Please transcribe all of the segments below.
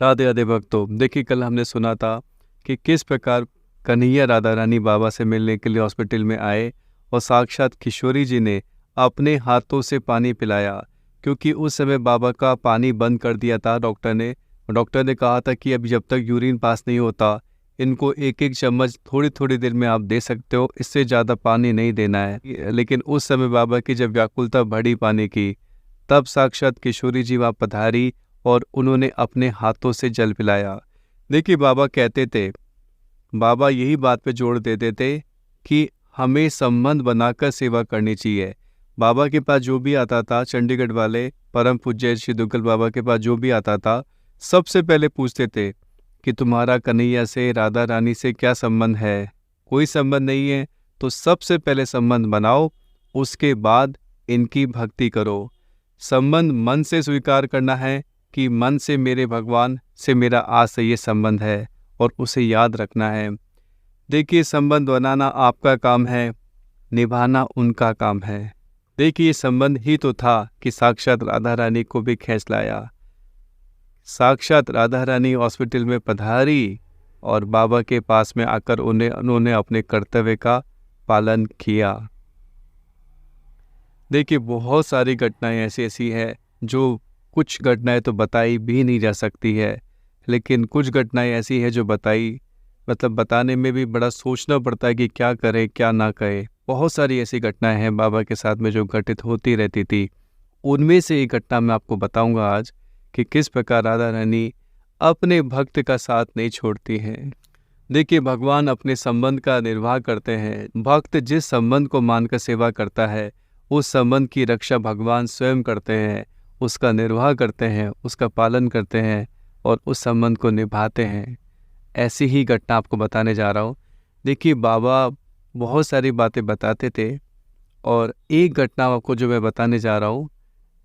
राधे राधे भक्तों। देखिए, कल हमने सुना था कि किस प्रकार कन्हैया राधा रानी बाबा से मिलने के लिए हॉस्पिटल में आए और साक्षात किशोरी जी ने अपने हाथों से पानी पिलाया, क्योंकि उस समय बाबा का पानी बंद कर दिया था डॉक्टर ने कहा था कि अब जब तक यूरिन पास नहीं होता इनको एक एक चम्मच थोड़ी थोड़ी देर में आप दे सकते हो, इससे ज़्यादा पानी नहीं देना है। लेकिन उस समय बाबा की जब व्याकुलता बढ़ी पानी की, तब साक्षात किशोरी जी वहाँ पधारी और उन्होंने अपने हाथों से जल पिलाया। देखिए, बाबा कहते थे, बाबा यही बात पे जोर देते थे कि हमें संबंध बनाकर सेवा करनी चाहिए। बाबा के पास जो भी आता था, चंडीगढ़ वाले परम पूज्य श्री दुग्गल बाबा के पास जो भी आता था, सबसे पहले पूछते थे कि तुम्हारा कन्हैया से, राधा रानी से क्या संबंध है। कोई संबंध नहीं है तो सबसे पहले संबंध बनाओ, उसके बाद इनकी भक्ति करो। संबंध मन से स्वीकार करना है कि मन से मेरे भगवान से मेरा आज से ये संबंध है और उसे याद रखना है। देखिए, संबंध बनाना आपका काम है, निभाना उनका काम है। देखिए, संबंध ही तो था कि साक्षात राधा रानी को भी खींच लाया। साक्षात राधा रानी हॉस्पिटल में पधारी और बाबा के पास में आकर उन्होंने अपने कर्तव्य का पालन किया। देखिए, बहुत सारी घटनाएं ऐसी हैं जो कुछ घटनाएं तो बताई भी नहीं जा सकती है, लेकिन कुछ घटनाएं ऐसी हैं जो बताने में भी बड़ा सोचना पड़ता है कि क्या करें क्या ना करें। बहुत सारी ऐसी घटनाएं हैं बाबा के साथ में जो घटित होती रहती थी। उनमें से एक घटना मैं आपको बताऊंगा आज कि किस प्रकार राधा रानी अपने भक्त का साथ नहीं छोड़ती हैं। देखिए, भगवान अपने संबंध का निर्वाह करते हैं। भक्त जिस संबंध को मानकर सेवा करता है, उस संबंध की रक्षा भगवान स्वयं करते हैं, उसका निर्वाह करते हैं, उसका पालन करते हैं और उस संबंध को निभाते हैं। ऐसी ही घटना आपको बताने जा रहा हूँ। देखिए, बाबा बहुत सारी बातें बताते थे और एक घटना आपको जो मैं बताने जा रहा हूँ,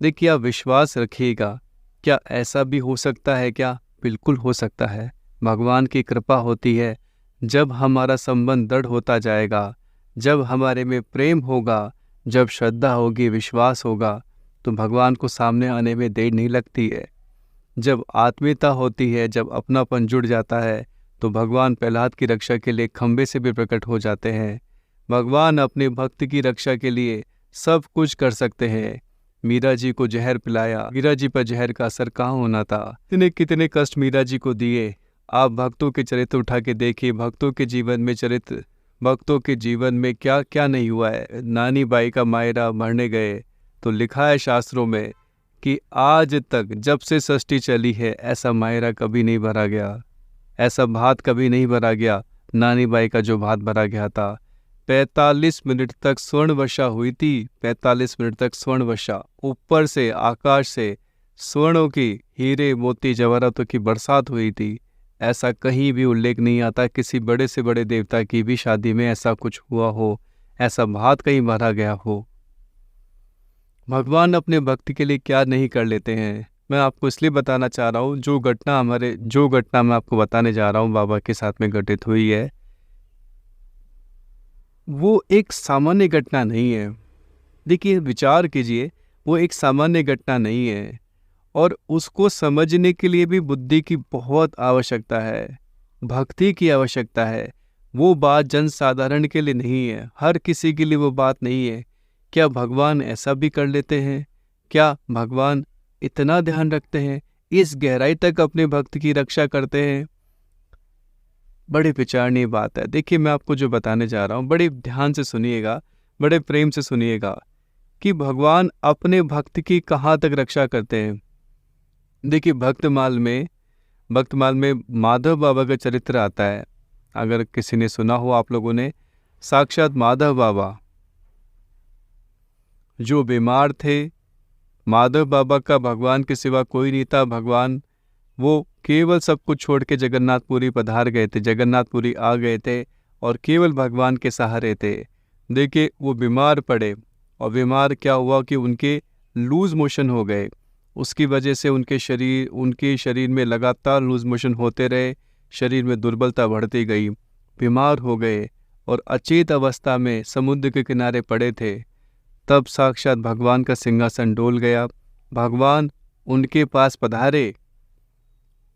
देखिए आप विश्वास रखिएगा। क्या ऐसा भी हो सकता है क्या? बिल्कुल हो सकता है। भगवान की कृपा होती है। जब हमारा संबंध दृढ़ होता जाएगा, जब हमारे में प्रेम होगा, जब श्रद्धा होगी, विश्वास होगा, तो भगवान को सामने आने में देर नहीं लगती है। जब आत्मीयता होती है, जब अपनापन जुड़ जाता है, तो भगवान प्रहलाद की रक्षा के लिए खंबे से भी प्रकट हो जाते हैं। भगवान अपने भक्त की रक्षा के लिए सब कुछ कर सकते हैं। मीरा जी को जहर पिलाया, मीरा जी पर जहर का असर कहाँ होना था। कितने कष्ट मीरा जी को दिए। आप भक्तों के चरित्र उठा के देखिए, भक्तों के जीवन में क्या क्या नहीं हुआ है। नानी बाई का मायरा मरने गए तो लिखा है शास्त्रों में कि आज तक जब से षष्ठी चली है ऐसा मायरा कभी नहीं भरा गया, ऐसा भात कभी नहीं भरा गया। नानी बाई का जो भात भरा गया था, 45 मिनट तक स्वर्ण वर्षा हुई थी। 45 मिनट तक स्वर्ण वर्षा, ऊपर से आकाश से स्वर्णों की, हीरे मोती जवाहरातों की बरसात हुई थी। ऐसा कहीं भी उल्लेख नहीं आता किसी बड़े से बड़े देवता की भी शादी में ऐसा कुछ हुआ हो, ऐसा भात कहीं भरा गया हो। भगवान अपने भक्ति के लिए क्या नहीं कर लेते हैं। मैं आपको इसलिए बताना चाह रहा हूँ, जो घटना मैं आपको बताने जा रहा हूँ बाबा के साथ में घटित हुई है, वो एक सामान्य घटना नहीं है। देखिए, विचार कीजिए, वो एक सामान्य घटना नहीं है और उसको समझने के लिए भी बुद्धि की बहुत आवश्यकता है, भक्ति की आवश्यकता है। वो बात जन साधारण के लिए नहीं है, हर किसी के लिए वो बात नहीं है। क्या भगवान ऐसा भी कर लेते हैं? क्या भगवान इतना ध्यान रखते हैं, इस गहराई तक अपने भक्त की रक्षा करते हैं? बड़े विचारणीय बात है। देखिए, मैं आपको जो बताने जा रहा हूँ, बड़े ध्यान से सुनिएगा, बड़े प्रेम से सुनिएगा कि भगवान अपने भक्त की कहाँ तक रक्षा करते हैं। देखिए, भक्तमाल में माधव बाबा का चरित्र आता है। अगर किसी ने सुना हो आप लोगों ने, साक्षात माधव बाबा जो बीमार थे, माधव बाबा का भगवान के सिवा कोई नहीं था। भगवान वो केवल सब कुछ छोड़ के जगन्नाथपुरी पधार गए थे, जगन्नाथपुरी आ गए थे और केवल भगवान के सहारे थे। देखिए, वो बीमार पड़े और बीमार क्या हुआ कि उनके लूज मोशन हो गए। उसकी वजह से उनके शरीर में लगातार लूज मोशन होते रहे, शरीर में दुर्बलता बढ़ती गई, बीमार हो गए और अचेत अवस्था में समुद्र के किनारे पड़े थे। तब साक्षात भगवान का सिंहासन डोल गया। भगवान उनके पास पधारे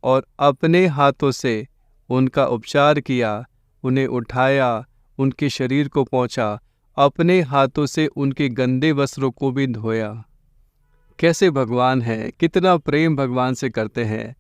और अपने हाथों से उनका उपचार किया, उन्हें उठाया, उनके शरीर को पोंछा, अपने हाथों से उनके गंदे वस्त्रों को भी धोया। कैसे भगवान हैं, कितना प्रेम भगवान से करते हैं।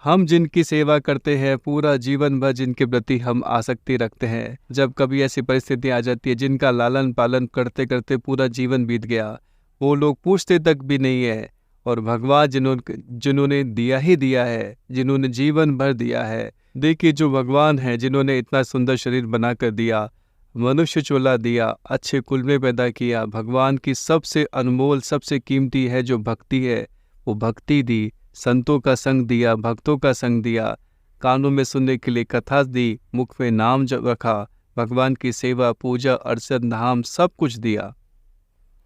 हम जिनकी सेवा करते हैं, पूरा जीवन भर जिनके प्रति हम आसक्ति रखते हैं, जब कभी ऐसी परिस्थिति आ जाती है जिनका लालन पालन करते करते पूरा जीवन बीत गया, वो लोग पूछते तक भी नहीं है, और भगवान जिन्होंने दिया ही दिया है, जिन्होंने जीवन भर दिया है। देखिए, जो भगवान है जिन्होंने इतना सुंदर शरीर बना कर दिया, मनुष्य चोला दिया, अच्छे कुल में पैदा किया, भगवान की सबसे अनमोल सबसे कीमती है जो भक्ति है, वो भक्ति दी, संतों का संग दिया, भक्तों का संग दिया, कानों में सुनने के लिए कथा दी, मुख में नाम रखा, भगवान की सेवा पूजा अर्चन धाम सब कुछ दिया।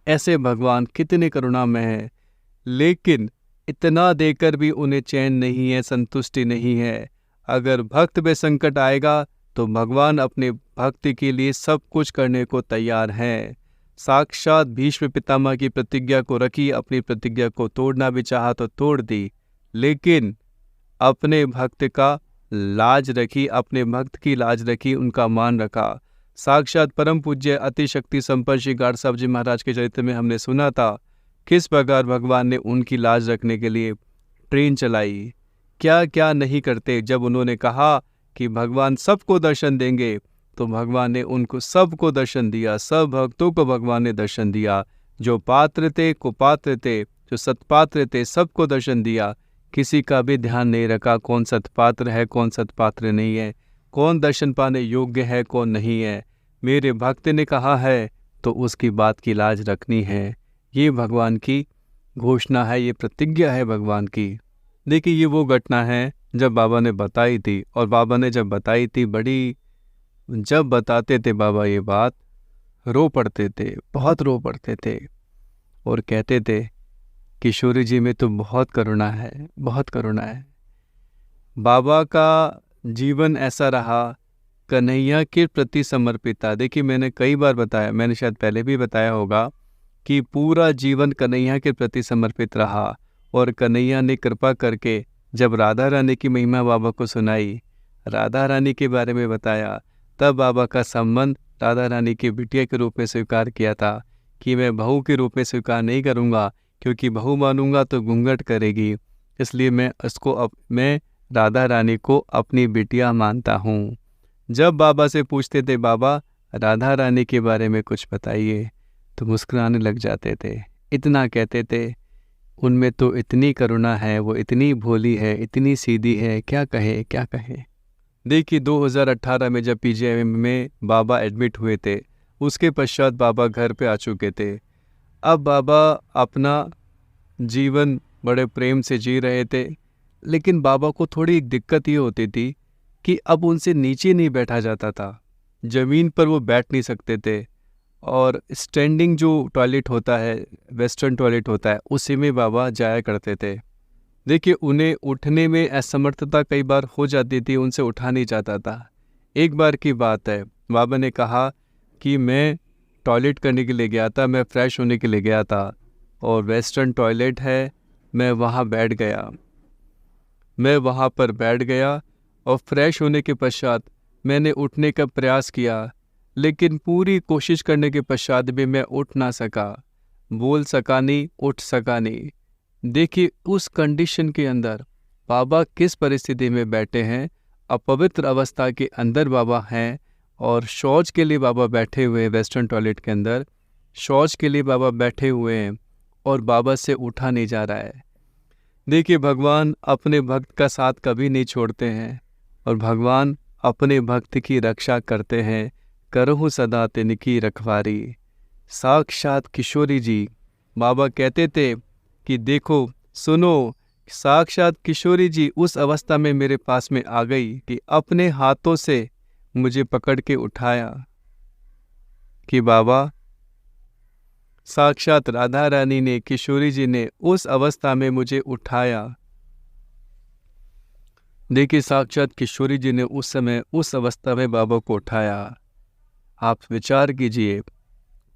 ऐसे भगवान कितने करुणामय हैं, लेकिन इतना देकर भी उन्हें चैन नहीं है, संतुष्टि नहीं है। अगर भक्त पे संकट आएगा तो भगवान अपने भक्ति के लिए सब कुछ करने को तैयार हैं। साक्षात भीष्म पितामह की प्रतिज्ञा को रखी, अपनी प्रतिज्ञा को तोड़ना भी चाहा तो तोड़ दी, लेकिन अपने भक्त का लाज रखी, अपने भक्त की लाज रखी, उनका मान रखा। साक्षात परम पूज्य अतिशक्ति संपन्न श्री गाड साहब जी महाराज के चरित्र में हमने सुना था किस प्रकार भगवान ने उनकी लाज रखने के लिए ट्रेन चलाई, क्या क्या नहीं करते। जब उन्होंने कहा कि भगवान सबको दर्शन देंगे, तो भगवान ने उनको सबको दर्शन दिया, सब भक्तों को भगवान ने दर्शन दिया, जो पात्र थे कुपात्र थे, जो सत्पात्र थे, सबको दर्शन दिया। किसी का भी ध्यान नहीं रखा कौन सत्पात्र है कौन सत्पात्र नहीं है, कौन दर्शन पाने योग्य है कौन नहीं है। मेरे भक्त ने कहा है तो उसकी बात की लाज रखनी है। ये भगवान की घोषणा है, ये प्रतिज्ञा है भगवान की। देखिए, ये वो घटना है जब बाबा ने बताई थी, और बाबा ने जब बताई थी, बड़ी जब बताते थे बाबा ये बात, रो पड़ते थे, बहुत रो पड़ते थे, और कहते थे किशोरी जी में तो बहुत करुणा है, बहुत करुणा है। बाबा का जीवन ऐसा रहा, कन्हैया के प्रति समर्पित था। देखिए, मैंने कई बार बताया, मैंने शायद पहले भी बताया होगा कि पूरा जीवन कन्हैया के प्रति समर्पित रहा, और कन्हैया ने कृपा करके जब राधा रानी की महिमा बाबा को सुनाई, राधा रानी के बारे में बताया, तब बाबा का संबंध राधा रानी की बिटिया के रूप में स्वीकार किया था कि मैं बहू के रूप में स्वीकार नहीं करूँगा, क्योंकि बहू मानूंगा तो घूंघट करेगी, इसलिए मैं राधा रानी को अपनी बिटिया मानता हूँ। जब बाबा से पूछते थे बाबा राधा रानी के बारे में कुछ बताइए, तो मुस्कुराने लग जाते थे, इतना कहते थे उनमें तो इतनी करुणा है, वो इतनी भोली है, इतनी सीधी है, क्या कहे क्या कहे। देखिए, 2018 में जब पीजीआई में बाबा एडमिट हुए थे, उसके पश्चात बाबा घर पे आ चुके थे। अब बाबा अपना जीवन बड़े प्रेम से जी रहे थे, लेकिन बाबा को थोड़ी एक दिक्कत ये होती थी कि अब उनसे नीचे नहीं बैठा जाता था, ज़मीन पर वो बैठ नहीं सकते थे, और स्टैंडिंग जो टॉयलेट होता है, वेस्टर्न टॉयलेट होता है, उसी में बाबा जाया करते थे। देखिए, उन्हें उठने में असमर्थता कई बार हो जाती थी, उनसे उठा नहीं जाता था। एक बार की बात है, बाबा ने कहा कि मैं टॉयलेट करने के लिए गया था, मैं फ्रेश होने के लिए गया था, और वेस्टर्न टॉयलेट है, मैं वहाँ बैठ गया। मैं वहाँ पर बैठ गया और फ्रेश होने के पश्चात मैंने उठने का प्रयास किया, लेकिन पूरी कोशिश करने के पश्चात भी मैं उठ ना सका, बोल सका नहीं, उठ सका नहीं। देखिए, उस कंडीशन के अंदर बाबा किस परिस्थिति में बैठे हैं, अपवित्र अवस्था के अंदर बाबा हैं, और शौच के लिए बाबा बैठे हुए हैं, वेस्टर्न टॉयलेट के अंदर शौच के लिए बाबा बैठे हुए हैं, और बाबा से उठा नहीं जा रहा है। देखिए, भगवान अपने भक्त का साथ कभी नहीं छोड़ते हैं, और भगवान अपने भक्त की रक्षा करते हैं, करहु सदा तिनकी रखवारी। साक्षात किशोरी जी, बाबा कहते थे कि देखो सुनो, साक्षात किशोरी जी उस अवस्था में मेरे पास में आ गई कि अपने हाथों से मुझे पकड़ के उठाया, कि बाबा साक्षात राधा रानी ने, किशोरी जी ने उस अवस्था में मुझे उठाया। देखिए, साक्षात किशोरी जी ने उस समय उस अवस्था में बाबा को उठाया। आप विचार कीजिए,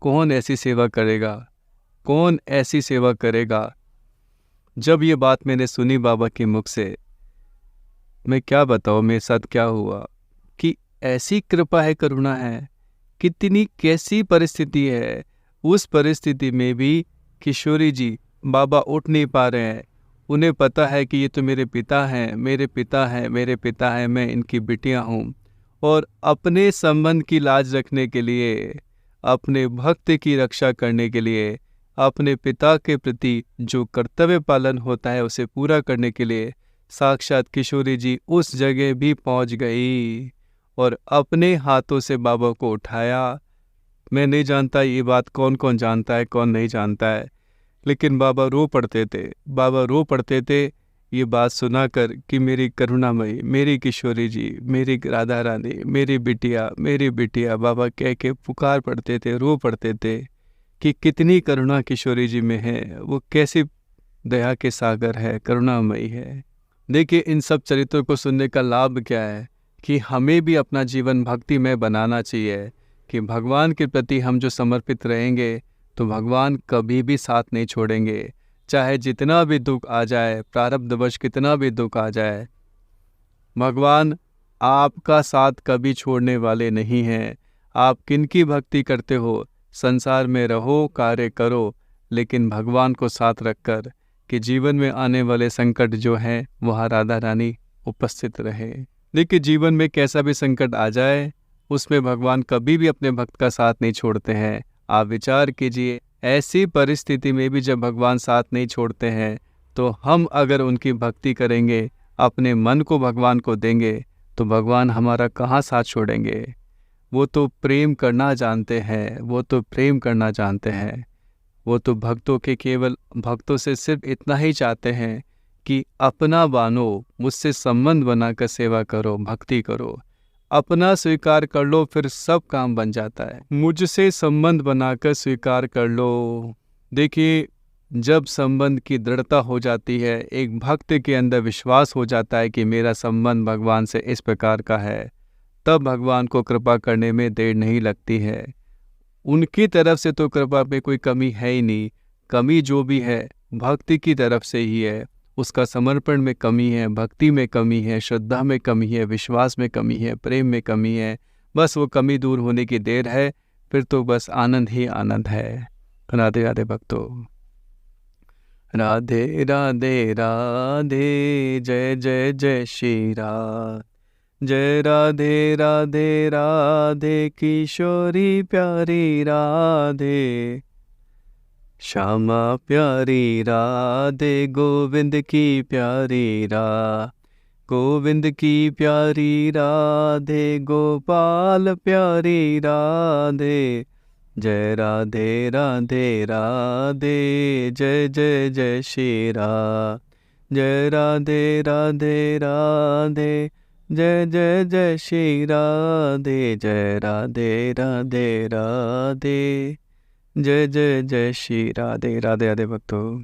कौन ऐसी सेवा करेगा, कौन ऐसी सेवा करेगा। जब ये बात मैंने सुनी बाबा के मुख से, मैं क्या बताऊँ मेरे साथ क्या हुआ, कि ऐसी कृपा है, करुणा है, कितनी कैसी परिस्थिति है, उस परिस्थिति में भी किशोरी जी, बाबा उठ नहीं पा रहे हैं। उन्हें पता है कि ये तो मेरे पिता हैं, मेरे पिता हैं, मेरे पिता हैं, मैं इनकी बिटिया हूँ। और अपने संबंध की लाज रखने के लिए, अपने भक्त की रक्षा करने के लिए, अपने पिता के प्रति जो कर्तव्य पालन होता है उसे पूरा करने के लिए साक्षात किशोरी जी उस जगह भी पहुंच गई और अपने हाथों से बाबा को उठाया। मैं नहीं जानता ये बात कौन कौन जानता है, कौन नहीं जानता है, लेकिन बाबा रो पड़ते थे। बाबा रो पड़ते थे ये बात सुनाकर कि मेरी करुणामयी, मेरी किशोरी जी, मेरी राधा रानी, मेरी बिटिया, मेरी बिटिया, बाबा कह के पुकार पड़ते थे, रो पड़ते थे कि कितनी करुणा किशोरी जी में है, वो कैसी दया के सागर है, करुणामयी है। देखिए इन सब चरित्रों को सुनने का लाभ क्या है कि हमें भी अपना जीवन भक्तिमय बनाना चाहिए, कि भगवान के प्रति हम जो समर्पित रहेंगे तो भगवान कभी भी साथ नहीं छोड़ेंगे। चाहे जितना भी दुख आ जाए, प्रारब्धवश कितना भी दुख आ जाए, भगवान आपका साथ कभी छोड़ने वाले नहीं हैं। आप किनकी भक्ति करते हो, संसार में रहो, कार्य करो, लेकिन भगवान को साथ रखकर कि जीवन में आने वाले संकट जो हैं वहाँ राधा रानी उपस्थित रहे। देखिए जीवन में कैसा भी संकट आ जाए उसमें भगवान कभी भी अपने भक्त का साथ नहीं छोड़ते हैं। आप विचार कीजिए, ऐसी परिस्थिति में भी जब भगवान साथ नहीं छोड़ते हैं तो हम अगर उनकी भक्ति करेंगे, अपने मन को भगवान को देंगे, तो भगवान हमारा कहाँ साथ छोड़ेंगे। वो तो प्रेम करना जानते हैं, वो तो प्रेम करना जानते हैं। वो तो भक्तों के केवल भक्तों से सिर्फ इतना ही चाहते हैं कि अपना बानो, मुझसे संबंध बनाकर सेवा करो, भक्ति करो, अपना स्वीकार कर लो, फिर सब काम बन जाता है। मुझसे संबंध बनाकर स्वीकार कर लो। देखिए जब संबंध की दृढ़ता हो जाती है, एक भक्त के अंदर विश्वास हो जाता है कि मेरा संबंध भगवान से इस प्रकार का है, तब भगवान को कृपा करने में देर नहीं लगती है। उनकी तरफ से तो कृपा में कोई कमी है ही नहीं। कमी जो भी है भक्ति की तरफ से ही है। उसका समर्पण में कमी है, भक्ति में कमी है, श्रद्धा में कमी है, विश्वास में कमी है, प्रेम में कमी है। बस वो कमी दूर होने की देर है, फिर तो बस आनंद ही आनंद है। राधे राधे भक्तों। राधे राधे राधे, जय जय जय श्री राधे। जय राधे राधे राधे, किशोरी प्यारी राधे, श्यामा प्यारी राधे, गोविंद की प्यारी गोविंद की प्यारी राधे, गोपाल प्यारी राधे। जय राधे राधे राधे, जय जय जय श्री राधे। जय राधे राधे राधे, जय जय जय श्री राधे। जय राधे राधे राधे, जय जय जय श्री राधे। राधे राधे भक्तों।